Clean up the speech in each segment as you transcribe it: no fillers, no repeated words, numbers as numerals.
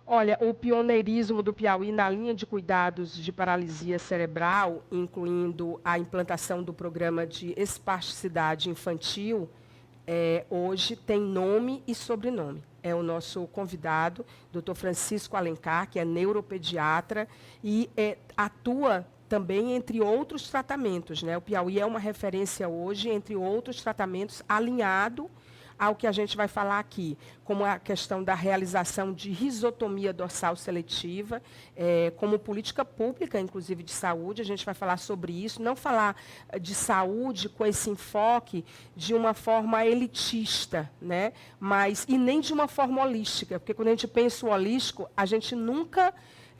Olha, o pioneirismo do Piauí na linha de cuidados de paralisia cerebral, incluindo a implantação do programa de espasticidade infantil, hoje tem nome e sobrenome. É o nosso convidado, Dr. Francisco Alencar, que é neuropediatra e atua também entre outros tratamentos, né? O Piauí é uma referência hoje, entre outros tratamentos, alinhado ao que a gente vai falar aqui, como a questão da realização de risotomia dorsal seletiva, como política pública, inclusive de saúde, a gente vai falar sobre isso, não falar de saúde com esse enfoque de uma forma elitista, né? E nem de uma forma holística, porque quando a gente pensa o holístico, a gente nunca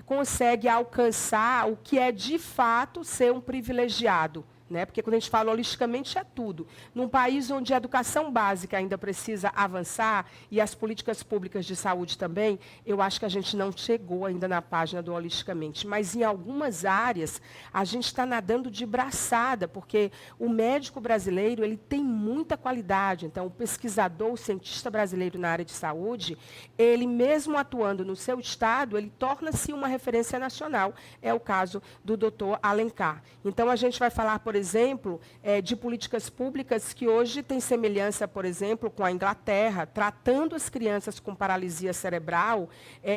consegue alcançar o que é de fato ser um privilegiado. Né? Porque quando a gente fala holisticamente é tudo. Num país onde a educação básica ainda precisa avançar e as políticas públicas de saúde também, eu acho que a gente não chegou ainda na página do holisticamente. Mas em algumas áreas a gente está nadando de braçada, porque o médico brasileiro ele tem muita qualidade. Então, o pesquisador, o cientista brasileiro na área de saúde, ele mesmo atuando no seu estado, ele torna-se uma referência nacional. É o caso do Dr. Alencar. Então, a gente vai falar, por exemplo, de políticas públicas que hoje têm semelhança, por exemplo, com a Inglaterra, tratando as crianças com paralisia cerebral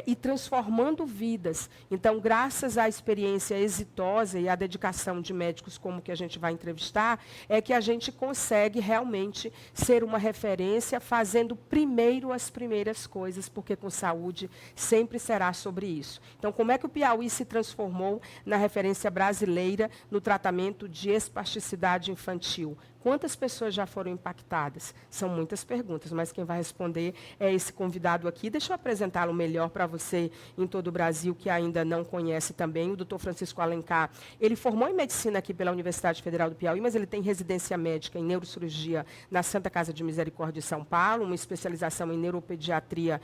e transformando vidas. Então, graças à experiência exitosa e à dedicação de médicos como que a gente vai entrevistar, é que a gente consegue realmente ser uma referência, fazendo primeiro as primeiras coisas, porque com saúde sempre será sobre isso. Então, como é que o Piauí se transformou na referência brasileira no tratamento de espasticidade infantil? Quantas pessoas já foram impactadas? São muitas perguntas, mas quem vai responder é esse convidado aqui. Deixa eu apresentá-lo melhor para você em todo o Brasil, que ainda não conhece também, o Dr. Francisco Alencar. Ele formou em medicina aqui pela Universidade Federal do Piauí, mas ele tem residência médica em neurocirurgia na Santa Casa de Misericórdia de São Paulo, uma especialização em neuropediatria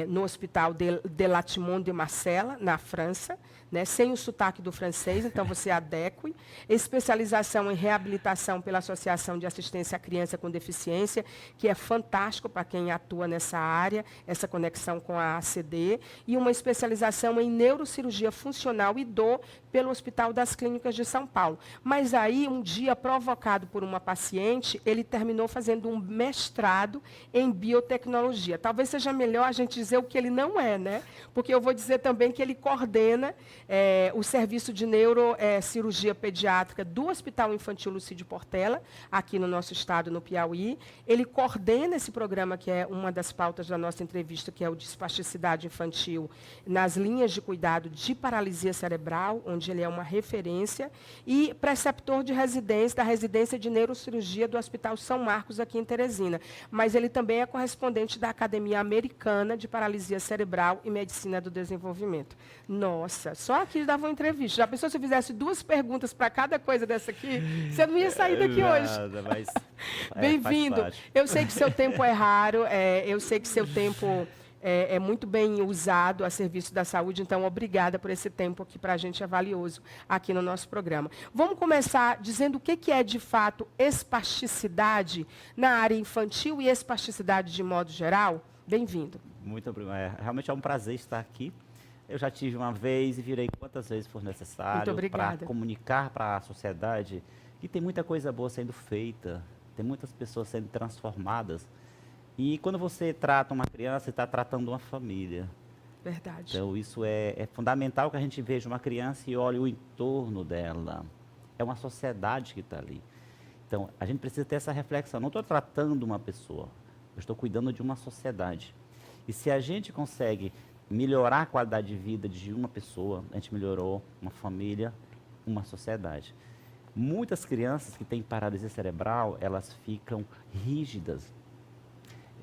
no Hospital de Latimont de Marcella, na França, né, sem o sotaque do francês, então você adeque. Especialização em reabilitação pela Associação de Assistência à Criança com Deficiência, que é fantástico para quem atua nessa área, essa conexão com a ACD, e uma especialização em neurocirurgia funcional e dor pelo Hospital das Clínicas de São Paulo. Mas aí, um dia, provocado por uma paciente, ele terminou fazendo um mestrado em biotecnologia. Talvez seja melhor a gente dizer o que ele não é, né? Porque eu vou dizer também que ele coordena o serviço de neurocirurgia pediátrica do Hospital Infantil Lucídio Portela, aqui no nosso estado, no Piauí. Ele coordena esse programa, que é uma das pautas da nossa entrevista, que é o de espasticidade infantil, nas linhas de cuidado de paralisia cerebral, onde ele é uma referência, e preceptor de residência, da residência de neurocirurgia do Hospital São Marcos, aqui em Teresina. Mas ele também é correspondente da Academia Americana de Paralisia Cerebral e Medicina do Desenvolvimento. Nossa, só aqui dava uma entrevista. Já pensou se eu fizesse 2 perguntas para cada coisa dessa aqui? Você não ia sair daqui hoje. Nada, mas Bem-vindo. Eu sei que seu tempo é raro, eu sei que seu tempo é muito bem usado a serviço da saúde, então obrigada por esse tempo aqui para a gente, é valioso aqui no nosso programa. Vamos começar dizendo o que é de fato espasticidade na área infantil e espasticidade de modo geral? Bem-vindo. Muito obrigado. Realmente é um prazer estar aqui. Eu já tive uma vez e virei quantas vezes for necessário para comunicar para a sociedade que tem muita coisa boa sendo feita, tem muitas pessoas sendo transformadas. E quando você trata uma criança, você está tratando uma família. Verdade. Então, isso é fundamental que a gente veja uma criança e olhe o entorno dela. É uma sociedade que está ali. Então, a gente precisa ter essa reflexão. Não estou tratando uma pessoa, eu estou cuidando de uma sociedade. E se a gente consegue melhorar a qualidade de vida de uma pessoa, a gente melhorou uma família, uma sociedade. Muitas crianças que têm paralisia cerebral, elas ficam rígidas.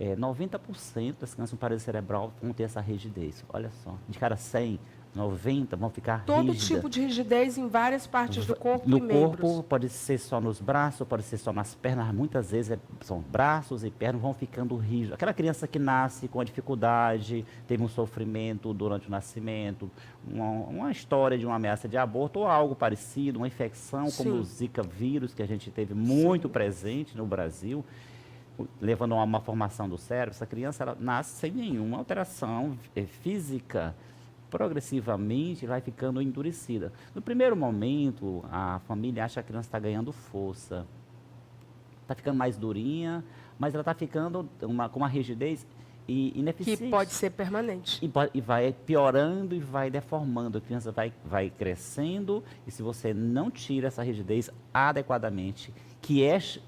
90% das crianças com paralisia cerebral vão ter essa rigidez. Olha só, de cada 100, 90 vão ficar rígidas. Todo tipo de rigidez em várias partes do corpo no e membros. corpo, pode ser só nos braços, pode ser só nas pernas. Muitas vezes são braços e pernas vão ficando rígidos. Aquela criança que nasce com a dificuldade, teve um sofrimento durante o nascimento, uma história de uma ameaça de aborto ou algo parecido, uma infecção como o Zika vírus, que a gente teve muito presente no Brasil. levando a uma formação do cérebro, essa criança ela nasce sem nenhuma alteração física. Progressivamente vai ficando endurecida. No primeiro momento, a família acha que a criança está ganhando força, está ficando mais durinha, mas ela está ficando com uma rigidez e ineficiente. Que pode ser permanente. E vai piorando e vai deformando. A criança vai crescendo e se você não tira essa rigidez adequadamente,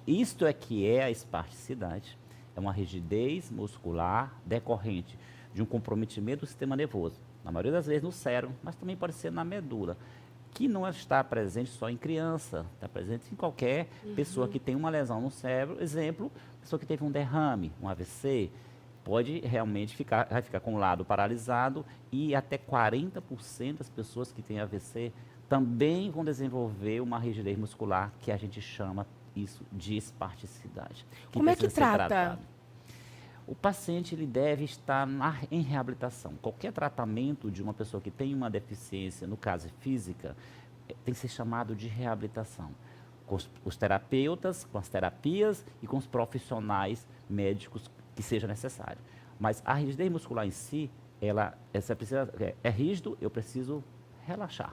isto é que é a espasticidade, é uma rigidez muscular decorrente de um comprometimento do sistema nervoso. Na maioria das vezes no cérebro, mas também pode ser na medula, que não está presente só em criança, está presente em qualquer pessoa que tem uma lesão no cérebro. Exemplo, pessoa que teve um derrame, um AVC, pode realmente vai ficar com o lado paralisado e até 40% das pessoas que têm AVC também vão desenvolver uma rigidez muscular que a gente chama isso de espasticidade. Como é que trata? O paciente ele deve estar em reabilitação. Qualquer tratamento de uma pessoa que tem uma deficiência, no caso física, tem que ser chamado de reabilitação. Com os terapeutas, com as terapias e com os profissionais médicos que seja necessário. Mas a rigidez muscular em si, é rígido, eu preciso relaxar.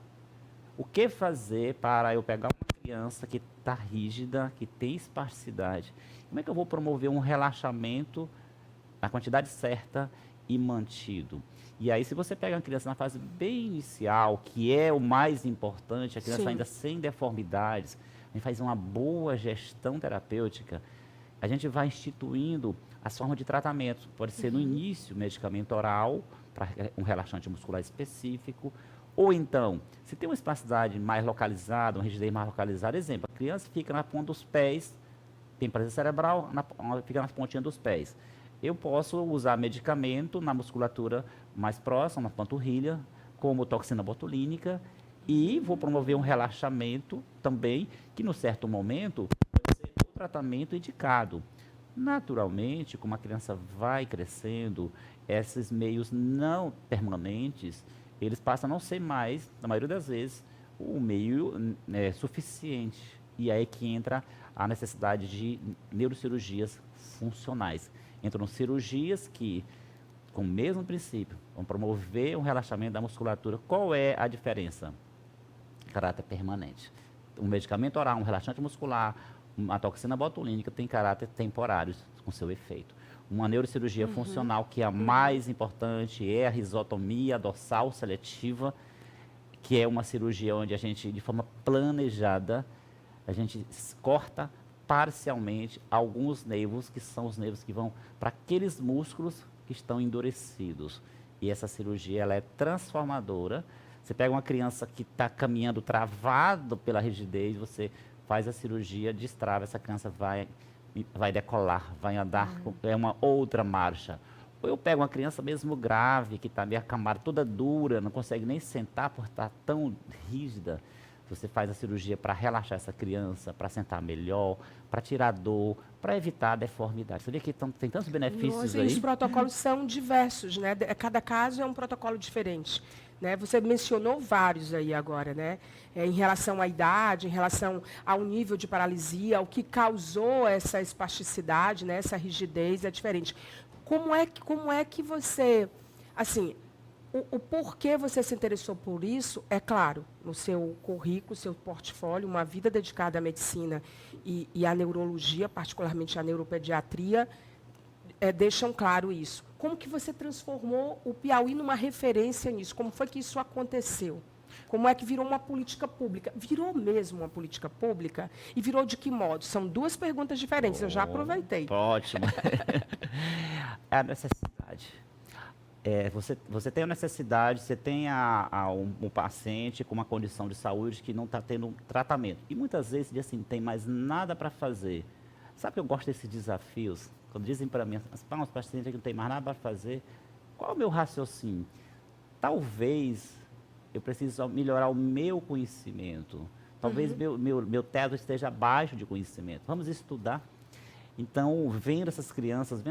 O que fazer para eu pegar uma criança que está rígida, que tem espasticidade? Como é que eu vou promover um relaxamento na quantidade certa e mantido? E aí, se você pega uma criança na fase bem inicial, que é o mais importante, a criança ainda sem deformidades, a gente faz uma boa gestão terapêutica, a gente vai instituindo as formas de tratamento. Pode ser no início, medicamento oral, para um relaxante muscular específico, ou então, se tem uma espasticidade mais localizada, uma rigidez mais localizada, exemplo, a criança fica na ponta dos pés, tem paralisia cerebral, fica nas pontinhas dos pés. Eu posso usar medicamento na musculatura mais próxima, na panturrilha, como toxina botulínica, e vou promover um relaxamento também, que no certo momento pode ser o tratamento indicado. Naturalmente, como a criança vai crescendo, esses meios não permanentes, eles passam a não ser mais, na maioria das vezes, o meio suficiente. E aí que entra a necessidade de neurocirurgias funcionais. Entram cirurgias que, com o mesmo princípio, vão promover um relaxamento da musculatura. Qual é a diferença? Caráter permanente. Um medicamento oral, um relaxante muscular, uma toxina botulínica tem caráter temporário com seu efeito. Uma neurocirurgia funcional, que é a mais importante, é a risotomia dorsal seletiva, que é uma cirurgia onde a gente, de forma planejada, a gente corta parcialmente alguns nervos, que são os nervos que vão para aqueles músculos que estão endurecidos. E essa cirurgia ela é transformadora. Você pega uma criança que está caminhando travado pela rigidez, você faz a cirurgia, destrava, essa criança vai decolar, vai andar, é uma outra marcha. Ou eu pego uma criança mesmo grave, que está meio acamada, toda dura, não consegue nem sentar por estar tão rígida. Você faz a cirurgia para relaxar essa criança, para sentar melhor, para tirar dor, para evitar a deformidade. Você vê que tem tantos benefícios aí. Os protocolos são diversos, né? Cada caso é um protocolo diferente. Né? Você mencionou vários aí agora, né? Em relação à idade, em relação ao nível de paralisia, o que causou essa espasticidade, né? Essa rigidez é diferente. Como é que você, assim, o porquê você se interessou por isso, é claro, no seu currículo, seu portfólio, uma vida dedicada à medicina e à neurologia, particularmente à neuropediatria, deixam claro isso. Como que você transformou o Piauí numa referência nisso? Como foi que isso aconteceu? Como é que virou uma política pública? Virou mesmo uma política pública? E virou de que modo? São duas perguntas diferentes, eu já aproveitei. Ótimo. É a necessidade. Você tem a necessidade, você tem um paciente com uma condição de saúde que não está tendo tratamento. E muitas vezes diz assim, não tem mais nada para fazer. Sabe que eu gosto desses desafios? Quando dizem para mim, os pacientes que não tem mais nada para fazer, qual é o meu raciocínio? Talvez eu precise melhorar o meu conhecimento. Talvez meu teto esteja abaixo de conhecimento. Vamos estudar. Então, vendo essas crianças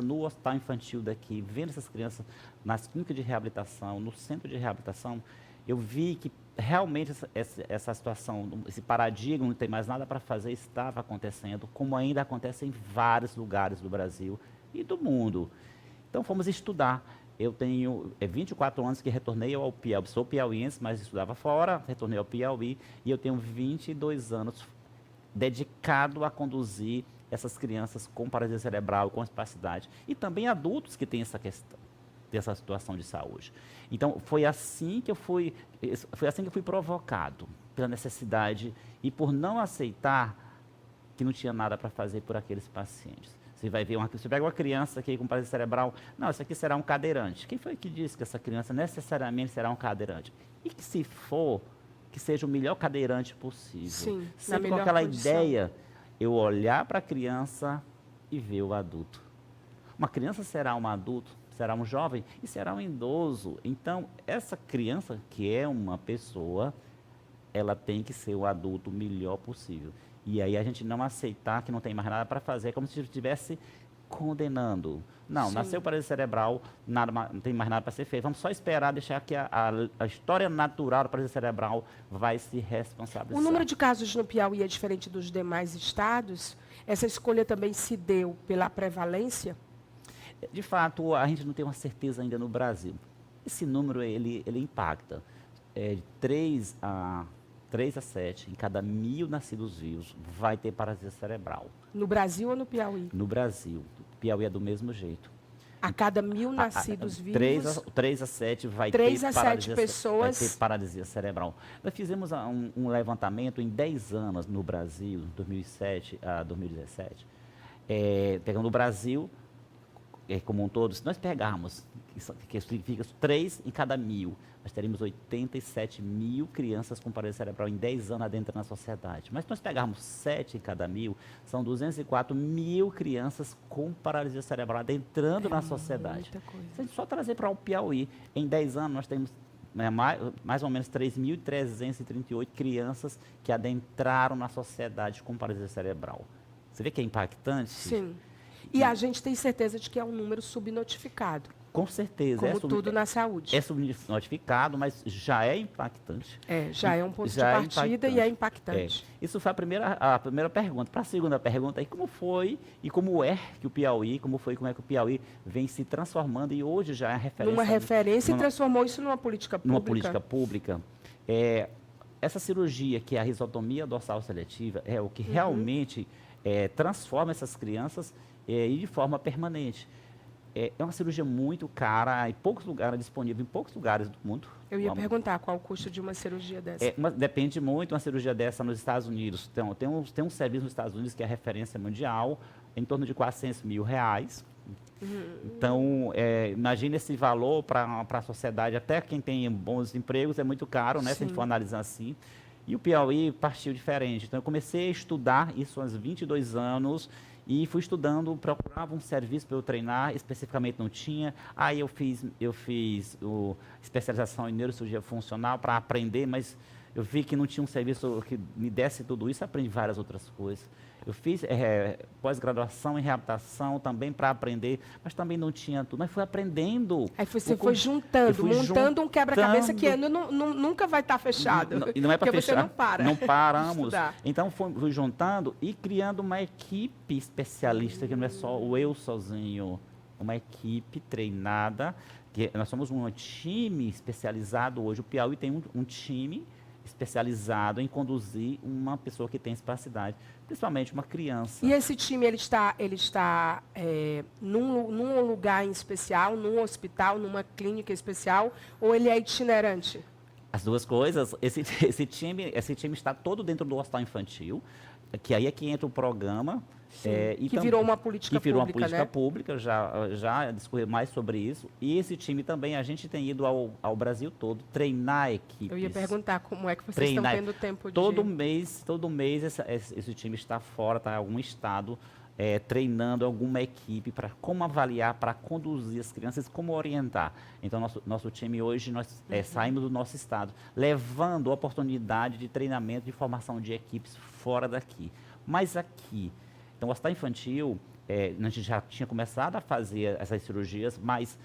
no hospital infantil daqui, vendo essas crianças nas clínicas de reabilitação, no centro de reabilitação, eu vi que realmente essa situação, esse paradigma, não tem mais nada para fazer, estava acontecendo, como ainda acontece em vários lugares do Brasil e do mundo. Então, fomos estudar. Eu tenho 24 anos que retornei ao Piauí. Sou piauiense, mas estudava fora, retornei ao Piauí. E eu tenho 22 anos dedicado a conduzir essas crianças com paralisia cerebral, com espasticidade. E também adultos que têm essa questão, dessa situação de saúde. Então, foi assim que eu fui provocado pela necessidade e por não aceitar que não tinha nada para fazer por aqueles pacientes. Você vai ver, você pega uma criança aqui com paralisia cerebral, não, isso aqui será um cadeirante. Quem foi que disse que essa criança necessariamente será um cadeirante? E que se for, que seja o melhor cadeirante possível. Sim, sempre com aquela ideia, eu olhar para a criança e ver o adulto. Uma criança será um adulto, será um jovem e será um idoso. Então, essa criança, que é uma pessoa, ela tem que ser o adulto melhor possível. E aí a gente não aceitar que não tem mais nada para fazer, é como se estivesse condenando. Não, nasceu paralisia cerebral, não tem mais nada para ser feito. Vamos só esperar, deixar que a história natural da paralisia cerebral vai se responsabilizar. O número de casos no Piauí é diferente dos demais estados? Essa escolha também se deu pela prevalência? De fato, a gente não tem uma certeza ainda no Brasil. Esse número, ele impacta. De 3 a 7 em cada 1.000 nascidos vivos vai ter paralisia cerebral. No Brasil ou no Piauí? No Brasil. O Piauí é do mesmo jeito. A cada 1.000 nascidos vivos? 3 a 7 vai 3 ter a 7 pessoas. Vai ter paralisia cerebral. Nós fizemos um levantamento em 10 anos no Brasil, 2007 a 2017. Pegando o Brasil, como um todo, se nós pegarmos, que significa 3 em cada 1.000, nós teríamos 87.000 crianças com paralisia cerebral em 10 anos adentrando na sociedade. Mas se nós pegarmos 7 em cada 1.000, são 204.000 crianças com paralisia cerebral adentrando na sociedade. Se a gente só trazer para o Piauí, em 10 anos nós temos mais ou menos 3.338 crianças que adentraram na sociedade com paralisia cerebral. Você vê que é impactante? Sim. E a gente tem certeza de que é um número subnotificado. Com certeza. Como tudo na saúde. É subnotificado, mas já é impactante. Já é um ponto de partida e é impactante. Isso foi a primeira pergunta. Para a segunda pergunta, como foi e como é que o Piauí, como é que o Piauí vem se transformando e hoje já é referência. Numa referência e transformou isso numa política pública. Numa política pública. Essa cirurgia, que é a risotomia dorsal seletiva, é o que realmente transforma essas crianças e de forma permanente. É uma cirurgia muito cara, em poucos lugares, disponível em poucos lugares do mundo. Eu ia perguntar qual o custo de uma cirurgia dessa. Depende muito, uma cirurgia dessa nos Estados Unidos. Tem um serviço nos Estados Unidos que é a referência mundial, em torno de R$400 mil. Então, imagine esse valor para a sociedade. Até quem tem bons empregos é muito caro, né? Se a gente for analisar assim. E o Piauí partiu diferente. Então, eu comecei a estudar isso aos 22 anos e fui estudando, procurava um serviço para eu treinar, especificamente não tinha. Aí eu fiz especialização em neurocirurgia funcional para aprender, mas eu vi que não tinha um serviço que me desse tudo isso, aprendi várias outras coisas. Eu fiz pós-graduação em reabilitação também para aprender, mas também não tinha tudo. Mas fui aprendendo. Aí você foi juntando, montando um quebra-cabeça que nunca vai estar fechado. E não é para fechar. Você não para. Não paramos. Então fui juntando e criando uma equipe especialista, que não é só eu sozinho, uma equipe treinada. Que nós somos um time especializado hoje. O Piauí tem um time especializado em conduzir uma pessoa que tem espasticidade, principalmente uma criança. E esse time, ele está num lugar em especial, num hospital, numa clínica especial, ou ele é itinerante? As duas coisas. Esse time está todo dentro do hospital infantil, que aí é que entra o programa. Que virou uma política pública, já discorrer mais sobre isso. E esse time também, a gente tem ido ao Brasil todo treinar equipes. Eu ia perguntar como é que vocês estão tendo tempo todo mês esse time está fora, está em algum estado, treinando alguma equipe para como avaliar, para conduzir as crianças, como orientar. Então, nosso time hoje, nós saímos do nosso estado, levando a oportunidade de treinamento, de formação de equipes fora daqui. Mas aqui, então, o hospital infantil, a gente já tinha começado a fazer essas cirurgias, mas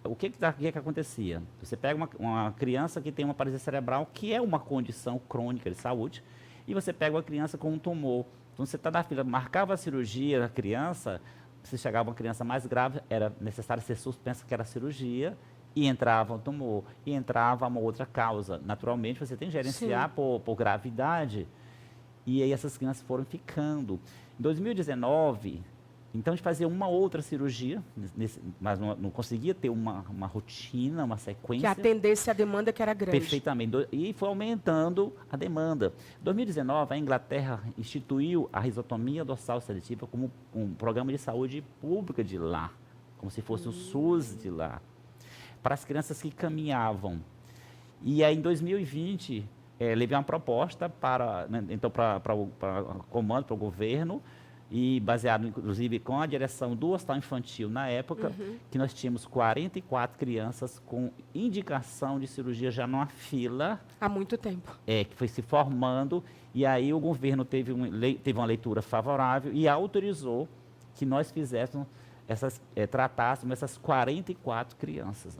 o que acontecia? Você pega uma criança que tem uma paralisia cerebral, que é uma condição crônica de saúde, e você pega uma criança com um tumor. Então, você está na fila, marcava a cirurgia da criança, se chegava uma criança mais grave, era necessário ser suspensa que era a cirurgia, e entrava um tumor, e entrava uma outra causa. Naturalmente, você tem que gerenciar por gravidade, e aí essas crianças foram ficando. Em 2019, então a gente fazia uma outra cirurgia, mas não conseguia ter uma rotina, uma sequência. Que atendesse a demanda que era grande. Perfeitamente. E foi aumentando a demanda. Em 2019, a Inglaterra instituiu a risotomia dorsal seletiva como um programa de saúde pública de lá, como se fosse o SUS de lá, para as crianças que caminhavam. E aí, em 2020, levei uma proposta para o comando, para o governo, e baseado, inclusive, com a direção do Hospital Infantil na época, que nós tínhamos 44 crianças com indicação de cirurgia já numa fila. Há muito tempo. Que foi se formando, e aí o governo teve uma leitura favorável e autorizou que nós fizéssemos tratássemos essas 44 crianças.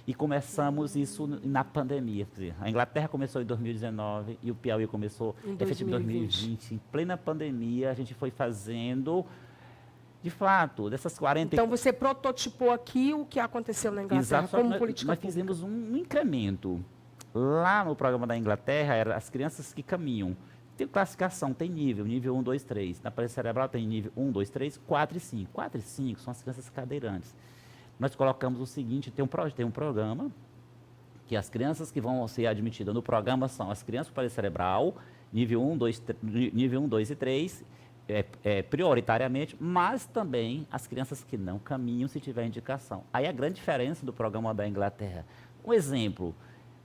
E começamos isso na pandemia. Quer dizer, a Inglaterra começou em 2019 e o Piauí começou em 2020. Em plena pandemia, a gente foi fazendo, de fato, dessas 44... Então, você prototipou aqui o que aconteceu na Inglaterra. Exato, como política nós fizemos um incremento. Lá no programa da Inglaterra, eram as crianças que caminham. Tem classificação, tem nível 1, 2, 3. Na paralisia cerebral tem nível 1, 2, 3, 4 e 5. 4 e 5 são as crianças cadeirantes. Nós colocamos o seguinte, tem um programa, que as crianças que vão ser admitidas no programa são as crianças com paralisia cerebral, nível 1, 2 e 3, prioritariamente, mas também as crianças que não caminham se tiver indicação. Aí a grande diferença do programa da Inglaterra. Um exemplo,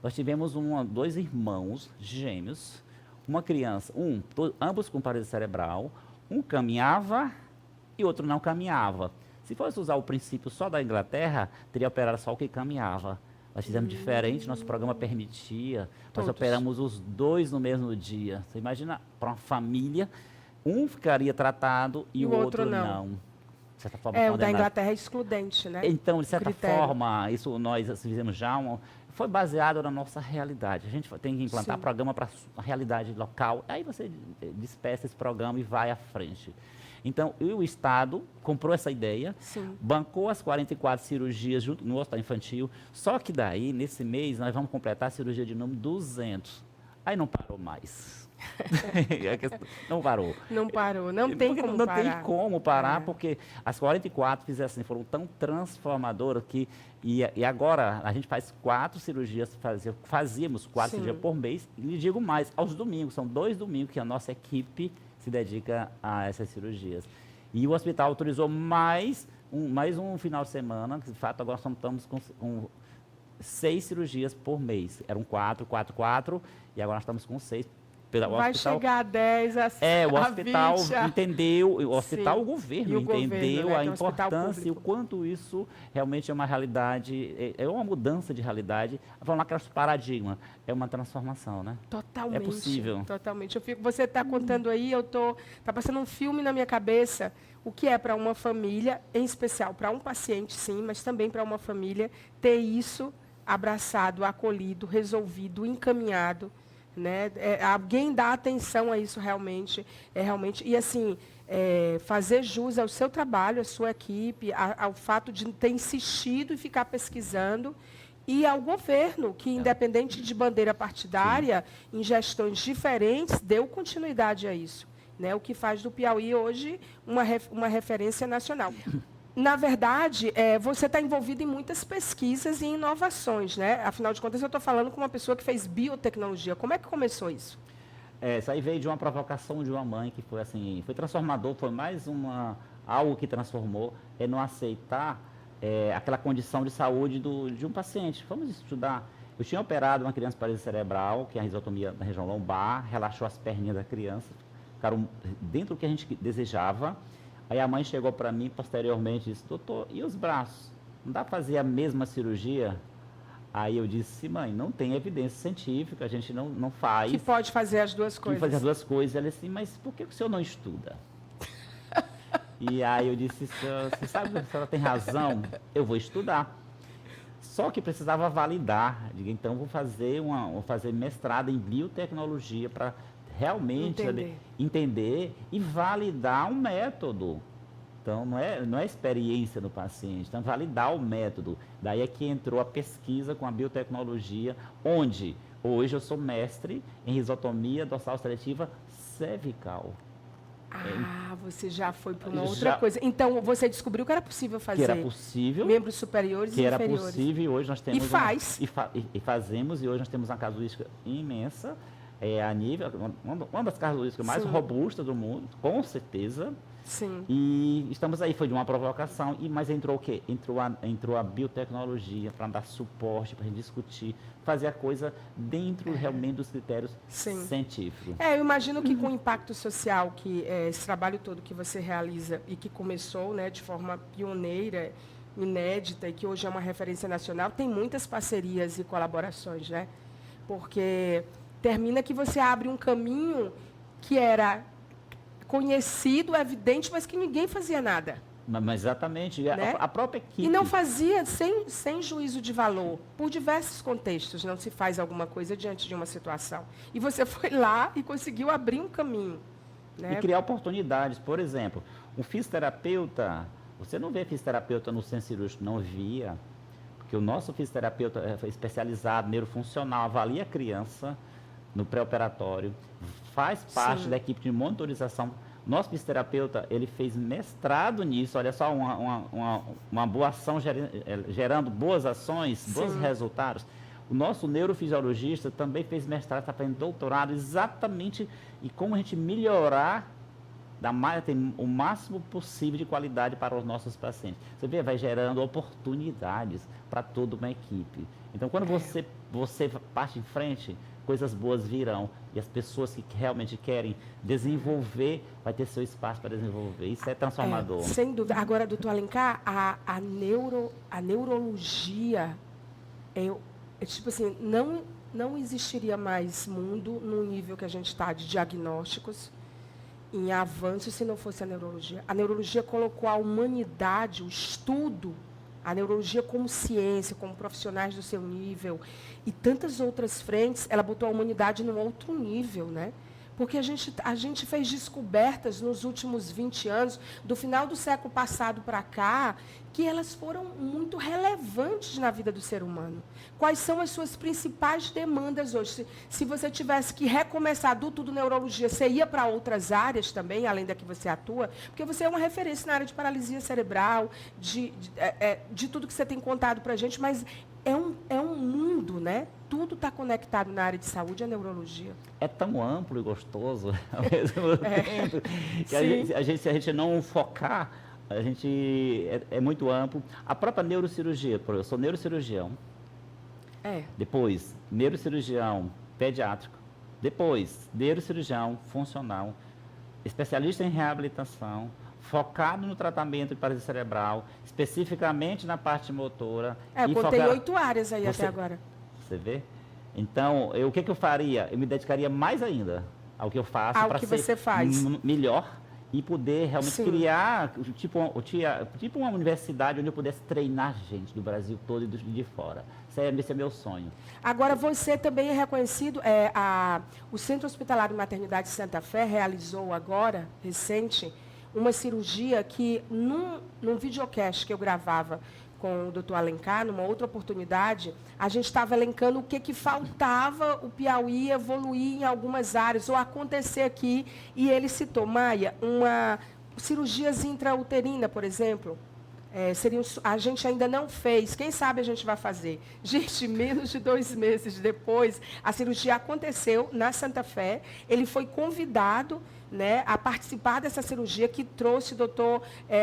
nós tivemos dois irmãos gêmeos, uma criança, ambos com paralisia cerebral, um caminhava e outro não caminhava. Se fosse usar o princípio só da Inglaterra, teria operado só o que caminhava. Nós fizemos diferente, nosso programa permitia. Nós operamos os dois no mesmo dia. Você imagina, para uma família, um ficaria tratado e o outro não. De certa forma, o da Inglaterra é excludente, né? Então, de certa forma, isso nós fizemos já, foi baseado na nossa realidade. A gente tem que implantar programa para a realidade local. Aí você despeça esse programa e vai à frente. Então, o Estado comprou essa ideia, bancou as 44 cirurgias junto no Hospital Infantil, só que daí, nesse mês, nós vamos completar a cirurgia de número 200. Aí não parou mais. Não parou. Não parou, não tem como parar. Não tem como parar, porque as 44 foram tão transformadoras que... E agora, a gente faz 4 cirurgias, fazíamos 4 cirurgias por mês, e lhe digo mais, aos domingos, são 2 domingos que a nossa equipe se dedica a essas cirurgias. E o hospital autorizou mais um final de semana, que de fato agora estamos com 6 cirurgias por mês. Eram 4, e agora nós estamos com 6. Vai chegar a 10, o hospital entendeu, o governo entendeu a importância e o quanto isso realmente é uma realidade, é uma mudança de realidade. Vamos lá, aqueles paradigmas, é uma transformação, né? Totalmente. É possível. Totalmente. você está contando aí, está passando um filme na minha cabeça, o que é para uma família, em especial para um paciente, sim, mas também para uma família, ter isso abraçado, acolhido, resolvido, encaminhado. Né? Alguém dá atenção a isso realmente, e assim, fazer jus ao seu trabalho, à sua equipe, ao fato de ter insistido e ficar pesquisando, e ao governo, que independente de bandeira partidária, em gestões diferentes, deu continuidade a isso. Né? O que faz do Piauí hoje uma referência nacional. Na verdade, você está envolvido em muitas pesquisas e inovações, né? Afinal de contas, eu estou falando com uma pessoa que fez biotecnologia. Como é que começou isso? Isso aí veio de uma provocação de uma mãe que foi assim, foi transformador, foi mais algo que transformou, não aceitar aquela condição de saúde de um paciente. Vamos estudar. Eu tinha operado uma criança com paralisia cerebral, que é a risotomia da região lombar, relaxou as perninhas da criança, ficaram dentro do que a gente desejava. Aí a mãe chegou para mim posteriormente e disse, doutor, e os braços? Não dá para fazer a mesma cirurgia? Aí eu disse, mãe, não tem evidência científica, a gente não faz. Que pode fazer as duas coisas. Que fazer as duas coisas. Ela disse, mas por que o senhor não estuda? E aí eu disse, você sabe que a senhora tem razão, eu vou estudar. Só que precisava validar. Digo, então vou fazer mestrado em biotecnologia para realmente entender e validar um método. Então, não é experiência do paciente, então validar o método. Daí é que entrou a pesquisa com a biotecnologia, onde hoje eu sou mestre em risotomia dorsal seletiva cervical. Você já foi para uma outra coisa. Então, você descobriu que era possível fazer. Que era possível. Membros superiores e inferiores. Que era possível, e hoje nós temos... E faz. E fazemos, e hoje nós temos uma casuística imensa, a nível, uma das casuísticas mais robustas do mundo, com certeza. Sim. E estamos aí, foi de uma provocação, mas entrou o quê? Entrou a biotecnologia para dar suporte, para a gente discutir, fazer a coisa dentro realmente dos critérios científicos. Eu imagino que com o impacto social, que esse trabalho todo que você realiza e que começou, né, de forma pioneira, inédita, e que hoje é uma referência nacional, tem muitas parcerias e colaborações, né? Porque termina que você abre um caminho que era conhecido, evidente, mas que ninguém fazia nada. Mas exatamente, né? A própria equipe. E não fazia sem juízo de valor. Por diversos contextos, não se faz alguma coisa diante de uma situação. E você foi lá e conseguiu abrir um caminho. Né? E criar oportunidades. Por exemplo, um fisioterapeuta, você não vê fisioterapeuta no centro cirúrgico, não via, porque o nosso fisioterapeuta é especializado, neurofuncional, avalia a criança no pré-operatório, faz parte da equipe de monitorização. Nosso fisioterapeuta, ele fez mestrado nisso, olha só, uma boa ação gerando boas ações, bons resultados. O nosso neurofisiologista também fez mestrado, está fazendo doutorado exatamente em como a gente melhorar tem o máximo possível de qualidade para os nossos pacientes. Você vê, vai gerando oportunidades para toda uma equipe. Então, quando você parte em frente, coisas boas virão. E as pessoas que realmente querem desenvolver, vai ter seu espaço para desenvolver. Isso é transformador. Sem dúvida. Agora, doutor Alencar, a neurologia, tipo assim, não existiria mais mundo no nível que a gente está de diagnósticos, em avanço, se não fosse a neurologia. A neurologia colocou a humanidade, o estudo, a neurologia como ciência, como profissionais do seu nível, e tantas outras frentes, ela botou a humanidade num outro nível, né? Porque a gente fez descobertas nos últimos 20 anos, do final do século passado para cá, que elas foram muito relevantes na vida do ser humano. Quais são as suas principais demandas hoje? Se você tivesse que recomeçar do tudo neurologia, você ia para outras áreas também, além da que você atua? Porque você é uma referência na área de paralisia cerebral, de tudo que você tem contado para a gente, mas é um mundo, né? Tudo está conectado na área de saúde, a neurologia. É tão amplo e gostoso, ao mesmo tempo, que se a gente não focar, a gente é muito amplo. A própria neurocirurgia, eu sou neurocirurgião. Depois, neurocirurgião pediátrico. Depois, neurocirurgião funcional, especialista em reabilitação, focado no tratamento de paralisia cerebral, especificamente na parte motora. Eu contei 8 áreas aí até agora. Você vê? Então, o que eu faria? Eu me dedicaria mais ainda ao que eu faço para ser você faz. Melhor e poder realmente criar tipo uma universidade onde eu pudesse treinar gente do Brasil todo e de fora. Esse é meu sonho. Agora, você também é reconhecido, o Centro Hospitalar de Maternidade Santa Fé realizou agora, recente, uma cirurgia que, num videocast que eu gravava com o doutor Alencar, numa outra oportunidade, a gente estava elencando o que faltava o Piauí evoluir em algumas áreas, ou acontecer aqui, e ele citou, Maia, cirurgias intrauterina, por exemplo, a gente ainda não fez, quem sabe a gente vai fazer. Gente, menos de 2 meses depois, a cirurgia aconteceu na Santa Fé, ele foi convidado, né, a participar dessa cirurgia, que trouxe o doutor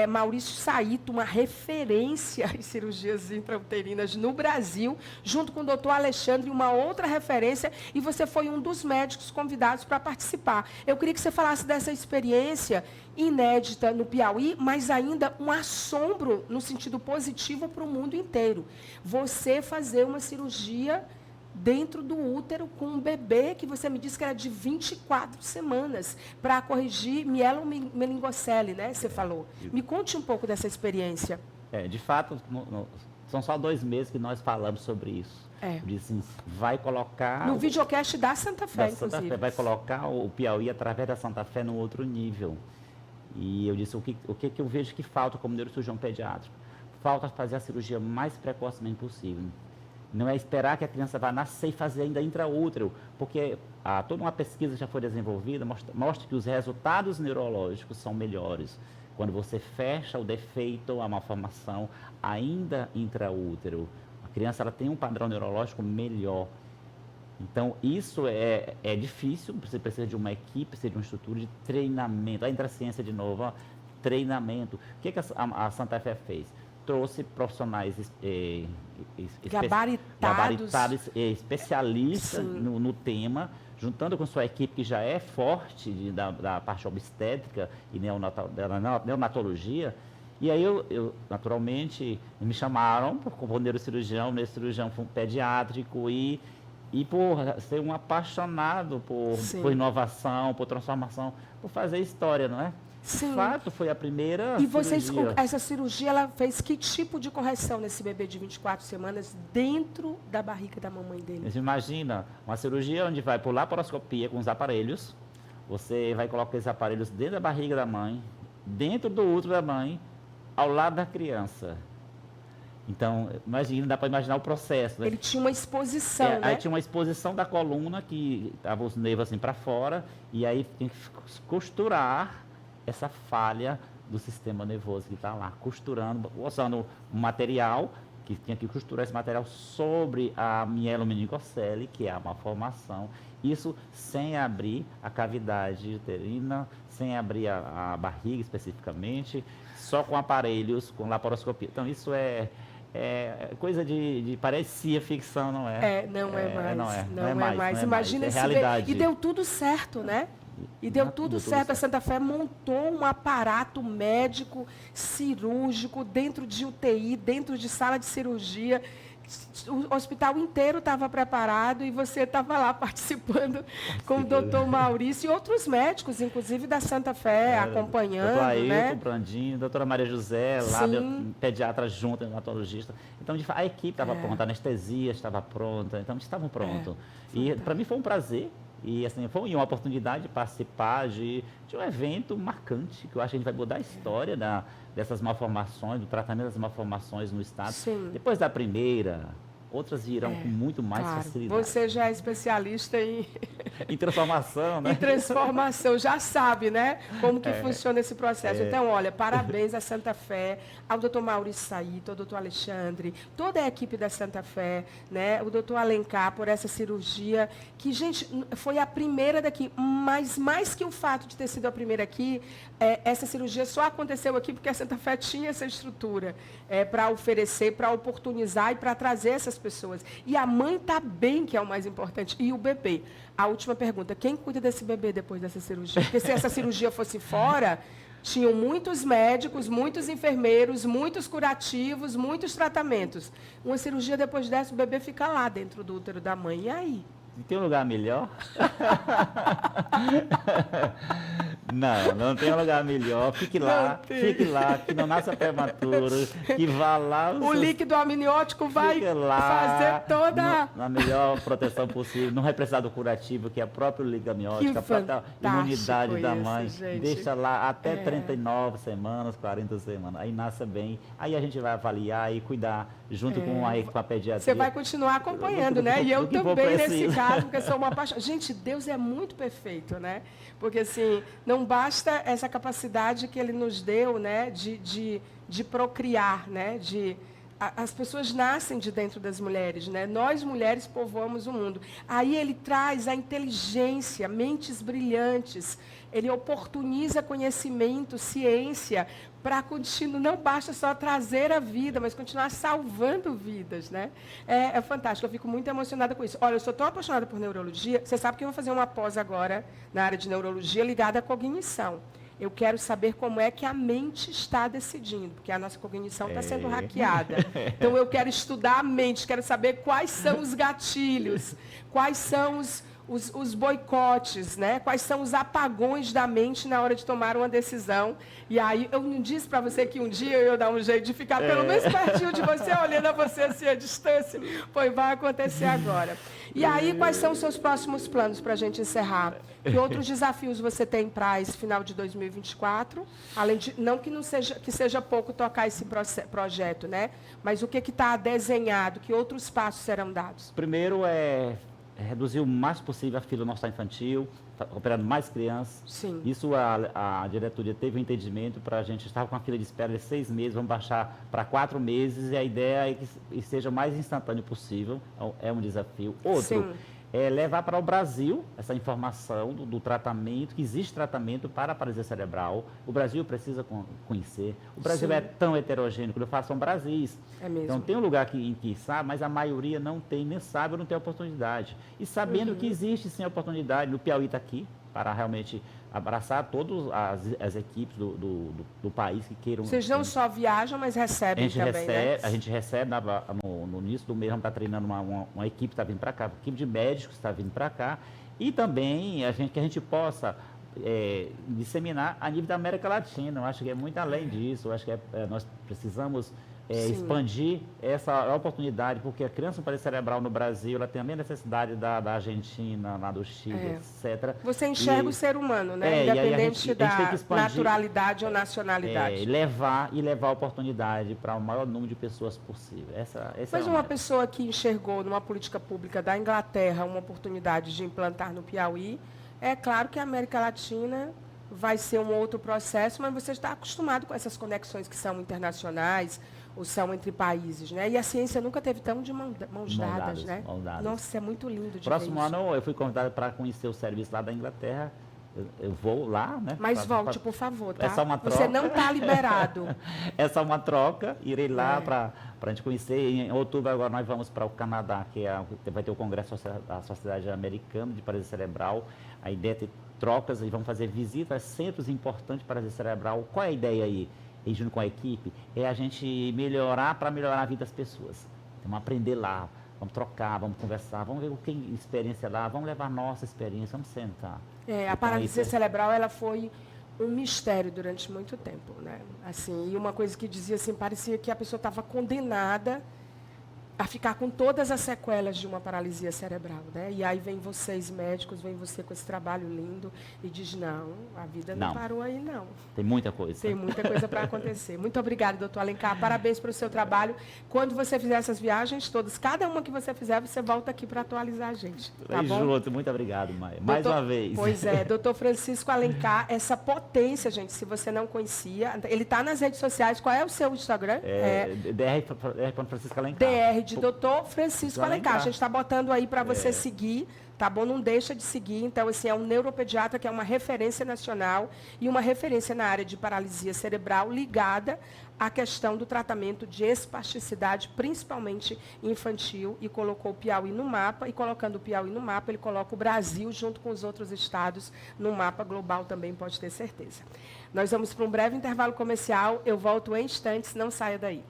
Maurício Saito, uma referência em cirurgias intrauterinas no Brasil, junto com o doutor Alexandre, uma outra referência, e você foi um dos médicos convidados para participar. Eu queria que você falasse dessa experiência inédita no Piauí, mas ainda um assombro no sentido positivo para o mundo inteiro. Você fazer uma cirurgia dentro do útero com um bebê que você me disse que era de 24 semanas, para corrigir mielomeningocele, né? Você falou. Me conte um pouco dessa experiência. De fato, São só 2 meses que nós falamos sobre isso. Dizem, vai colocar... No videocast da Santa Fé, inclusive. Santa Fé, vai colocar o Piauí, através da Santa Fé, num outro nível. E eu disse, o que eu vejo que falta como neurocirurgião pediátrico? Falta fazer a cirurgia mais precocemente possível. Não é esperar que a criança vá nascer e fazer ainda intraútero, porque toda uma pesquisa já foi desenvolvida, mostra que os resultados neurológicos são melhores quando você fecha o defeito, a malformação, ainda intraútero. A criança ela tem um padrão neurológico melhor. Então, isso é difícil, você precisa de uma equipe, precisa de uma estrutura de treinamento. Aí entra a ciência de novo, ó, treinamento. O que a Santa Fé fez? Trouxe profissionais gabaritados, especialistas no tema, juntando com sua equipe que já é forte da parte obstétrica e neonatologia. E aí naturalmente, me chamaram como neurocirurgião pediátrico e por ser um apaixonado por inovação, por transformação, por fazer história, não é? Sim. De fato, foi a primeira cirurgia. Essa cirurgia, ela fez que tipo de correção nesse bebê de 24 semanas dentro da barriga da mamãe dele? Você imagina, uma cirurgia onde vai por laparoscopia com os aparelhos, você vai colocar esses aparelhos dentro da barriga da mãe, dentro do útero da mãe, ao lado da criança. Então, imagina, dá para imaginar o processo. Né? Ele tinha uma exposição, né? Aí tinha uma exposição da coluna, que estava os nervos assim para fora, e aí tem que costurar essa falha do sistema nervoso que está lá, costurando, usando um material, que tinha que costurar esse material sobre a mielomeningocele, que é a malformação, isso sem abrir a cavidade uterina, sem abrir a barriga especificamente, só com aparelhos, com laparoscopia. Então, isso é coisa parecia ficção, não é? Não é mais. Imagina esse realidade. E deu tudo certo, né? E deu tudo certo. A Santa Fé montou um aparato médico, cirúrgico, dentro de UTI, dentro de sala de cirurgia. O hospital inteiro estava preparado e você estava lá participando com o doutor Maurício e outros médicos, inclusive da Santa Fé, acompanhando. Doutor Ailton, né? Brandinho, doutora Maria José, lá, pediatra junto, neonatologista. Então, a equipe estava pronta, a anestesia estava pronta, então estavam prontos. E para mim foi um prazer. E assim, foi uma oportunidade de participar de um evento marcante, que eu acho que a gente vai mudar a história dessas malformações, do tratamento das malformações no estado. Sim. Depois da primeira, outras virão com muito mais facilidade. Você já é especialista em transformação, né? Em transformação, já sabe, né? Como que funciona esse processo. Então, olha, parabéns à Santa Fé, ao doutor Maurício Saito, ao doutor Alexandre, toda a equipe da Santa Fé, né? O doutor Alencar por essa cirurgia, que, gente, foi a primeira daqui, mas mais que o fato de ter sido a primeira aqui, essa cirurgia só aconteceu aqui porque a Santa Fé tinha essa estrutura para oferecer, para oportunizar e para trazer essas pessoas. E a mãe está bem, que é o mais importante, e o bebê. A última pergunta, quem cuida desse bebê depois dessa cirurgia? Porque se essa cirurgia fosse fora, tinham muitos médicos, muitos enfermeiros, muitos curativos, muitos tratamentos. Uma cirurgia depois dessa, o bebê fica lá dentro do útero da mãe. E aí? Tem um lugar melhor? Não tem um lugar melhor. Fique lá, que não nasça prematuro, que vá lá. O líquido amniótico vai fazer toda na melhor proteção possível. Não vai precisar do curativo, que é o próprio líquido amniótico, a própria imunidade da mãe. Gente. Deixa lá até 39 semanas, 40 semanas. Aí nasce bem. Aí a gente vai avaliar e cuidar junto com a pediatria. Você vai continuar acompanhando, né? E eu também, nesse caso, porque sou uma apaixonada. Gente, Deus é muito perfeito, né? Porque, assim, não basta essa capacidade que Ele nos deu, né? De procriar, né? As pessoas nascem de dentro das mulheres, né? Nós, mulheres, povoamos o mundo. Aí Ele traz a inteligência, mentes brilhantes. Ele oportuniza conhecimento, ciência, para continuar, não basta só trazer a vida, mas continuar salvando vidas, né? É fantástico, eu fico muito emocionada com isso. Olha, eu sou tão apaixonada por neurologia, você sabe que eu vou fazer uma pós agora na área de neurologia ligada à cognição. Eu quero saber como é que a mente está decidindo, porque a nossa cognição está sendo hackeada. Então, eu quero estudar a mente, quero saber quais são os gatilhos, quais são os boicotes, né? Quais são os apagões da mente na hora de tomar uma decisão. E aí, eu não disse para você que um dia eu ia dar um jeito de ficar pelo menos pertinho de você, olhando a você assim à distância. Pois vai acontecer agora. E aí, quais são os seus próximos planos para a gente encerrar? Que outros desafios você tem para esse final de 2024? Além de, não que seja pouco tocar esse projeto, né? Mas o que está desenhado? Que outros passos serão dados? Primeiro é reduzir o mais possível a fila no hospital infantil, operando mais crianças. Sim. Isso a diretoria teve um entendimento para a gente estar com a fila de espera de 6 meses, vamos baixar para 4 meses e a ideia é que seja o mais instantâneo possível, é um desafio. Outro, Sim. é levar para o Brasil essa informação do tratamento, que existe tratamento para a paralisia cerebral. O Brasil precisa conhecer. O Brasil Sim. é tão heterogêneo, quando eu faço são Brasis. É mesmo. Então tem um lugar em que sabe, mas a maioria não tem, nem sabe ou não tem oportunidade. E sabendo que existe sim oportunidade, no Piauí está aqui, para realmente abraçar todas as equipes do país que queiram. Vocês não só viajam, mas recebem também, né? A gente recebe no início do mês, vamos estar treinando uma equipe que está vindo para cá, uma equipe de médicos que está vindo para cá, e também que a gente possa disseminar a nível da América Latina. Eu acho que é muito além disso, eu acho que nós precisamos expandir essa oportunidade, porque a criança com paralisia cerebral no Brasil, ela tem a mesma necessidade da Argentina, lá do Chile, etc. Você enxerga o ser humano, né? E Independente a gente tem que da expandir, naturalidade ou nacionalidade. levar a oportunidade para o maior número de pessoas possível. Mas uma pessoa que enxergou numa política pública da Inglaterra uma oportunidade de implantar no Piauí, é claro que a América Latina vai ser um outro processo, mas você está acostumado com essas conexões que são internacionais, ou são entre países, né? E a ciência nunca teve tão de mãos dadas, né? Mãos dadas. Nossa, é muito lindo de Próximo ver isso. ano eu fui convidado para conhecer o serviço lá da Inglaterra. Eu vou lá, né? Mas volte, por favor, tá? É só uma troca. Você não está liberado. É só uma troca. Irei lá para a gente conhecer. Em outubro agora nós vamos para o Canadá, que vai ter o Congresso da Sociedade Americana de Paralisia Cerebral. A ideia é ter trocas e vamos fazer visitas a centros importantes de paralisia cerebral. Qual é a ideia aí? E junto com a equipe, é a gente melhorar para melhorar a vida das pessoas. Vamos aprender lá, vamos trocar, vamos conversar, vamos ver o que tem experiência lá, vamos levar a nossa experiência, vamos sentar. A paralisia cerebral, ela foi um mistério durante muito tempo, né? Assim, e uma coisa que dizia assim, parecia que a pessoa estava condenada a ficar com todas as sequelas de uma paralisia cerebral, né? E aí vem vocês, médicos, vem você com esse trabalho lindo e diz, não, a vida não parou aí, não. Tem muita coisa. Tem muita coisa para acontecer. Muito obrigada, doutor Alencar. Parabéns pelo seu trabalho. Quando você fizer essas viagens todas, cada uma que você fizer, você volta aqui para atualizar a gente. Tá bom? Junto. Muito obrigado, Maia. Mais uma vez. Pois é, doutor Francisco Alencar, essa potência, gente, se você não conhecia, ele está nas redes sociais. Qual é o seu Instagram? Dr. Francisco Alencar. DR de doutor Francisco Alencar. A gente está botando aí para você seguir, tá bom? Não deixa de seguir. Então, assim, é um neuropediatra que é uma referência nacional e uma referência na área de paralisia cerebral ligada à questão do tratamento de espasticidade, principalmente infantil, e colocou o Piauí no mapa, e colocando o Piauí no mapa, ele coloca o Brasil junto com os outros estados no mapa global também, pode ter certeza. Nós vamos para um breve intervalo comercial, eu volto em instantes, não saia daí.